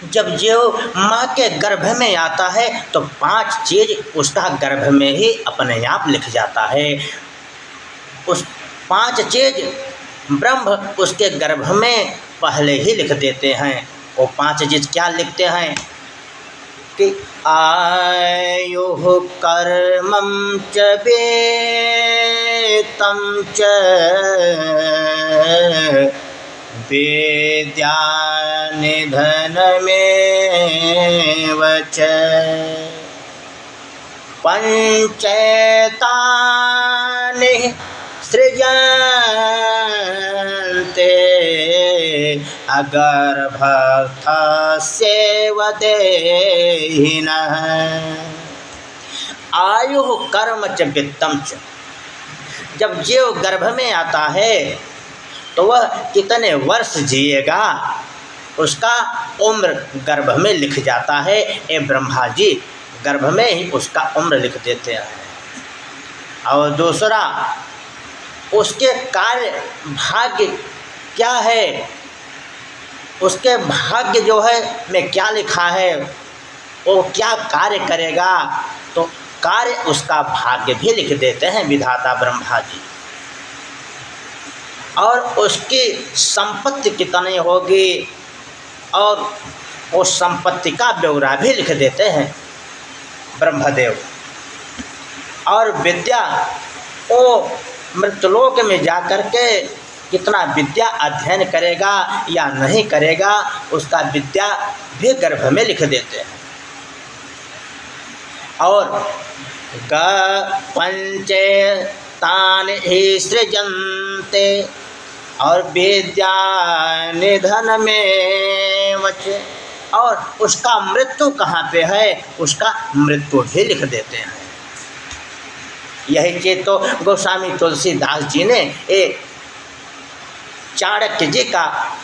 जब जो माँ के गर्भ में आता है तो 5 चीज़ उसका गर्भ में ही अपने आप लिख जाता है। उस 5 चीज़ ब्रह्म उसके गर्भ में पहले ही लिख देते हैं। वो 5 चीज़ क्या लिखते हैं कि आयुः कर्मं च वेत्तं च विद्या निधनमेव च पंचैतानि सृजन्ते अगर्भस्थस्यैव देहिनः। आयुः कर्म च वित्तम च, जब जीव गर्भ में आता है तो वह कितने वर्ष जिएगा उसका उम्र गर्भ में लिख जाता है। ये ब्रह्मा जी गर्भ में ही उसका उम्र लिख देते हैं। और दूसरा, उसके कार्य भाग्य क्या है, उसके भाग्य जो है में क्या लिखा है, वो क्या कार्य करेगा, तो कार्य उसका भाग्य भी लिख देते हैं विधाता ब्रह्मा जी। और उसकी संपत्ति कितनी होगी और उस संपत्ति का ब्यौरा भी लिख देते हैं ब्रह्मदेव। और विद्या, वो मृतलोक में जा कर के कितना विद्या अध्ययन करेगा या नहीं करेगा उसका विद्या भी गर्भ में लिख देते हैं। और पंचैतानि हि सृजन्ते और विद्या निधनमेव च, और उसका मृत्यु कहाँ पे है उसका मृत्यु भी लिख देते हैं। यही चीज तो गोस्वामी तुलसीदास जी ने एक चाणक्य जी का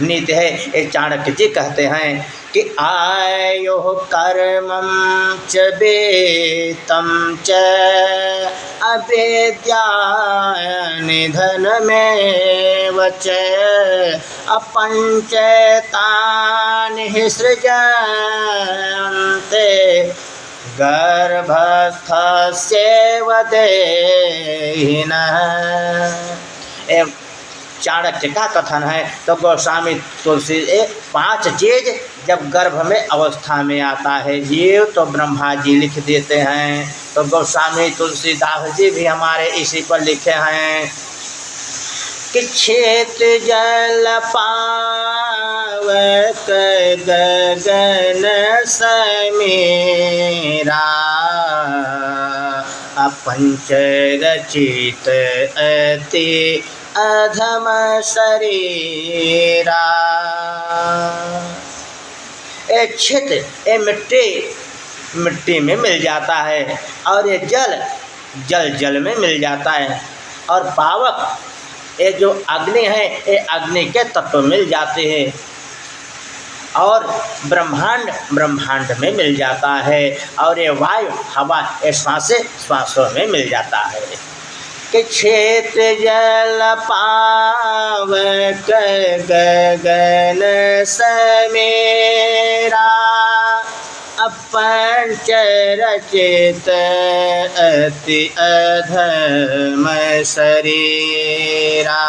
नीति है। ये चाणक्य जी कहते हैं कि आयुः कर्मं च वेत्तं च अविद्या निधनमेव च अपंचैतानि हि सृजन्ते गर्भस्थस्यैव देहिनः। चाणक्य का कथन है। तो गोस्वामी तुलसी 5 चीज जब गर्भ में अवस्था में आता है जीव तो ब्रह्मा जी लिख देते हैं। तो गोस्वामी तुलसीदास जी भी हमारे इसी पर लिखे हैं कि क्षेत्र जल पावक गगन समीरा अपंच रचित अति अधम शरीरा। ये क्षेत्र, ये मिट्टी में मिल जाता है और ये जल में मिल जाता है। और पावक, ये जो अग्नि है ये अग्नि के तत्व मिल जाते हैं। और ब्रह्मांड में मिल जाता है। और ये वायु हवा ये श्वासों में मिल जाता है कि क्षेत्र जल पावक गगन समीरा अपंच रचित अति अधम शरीरा।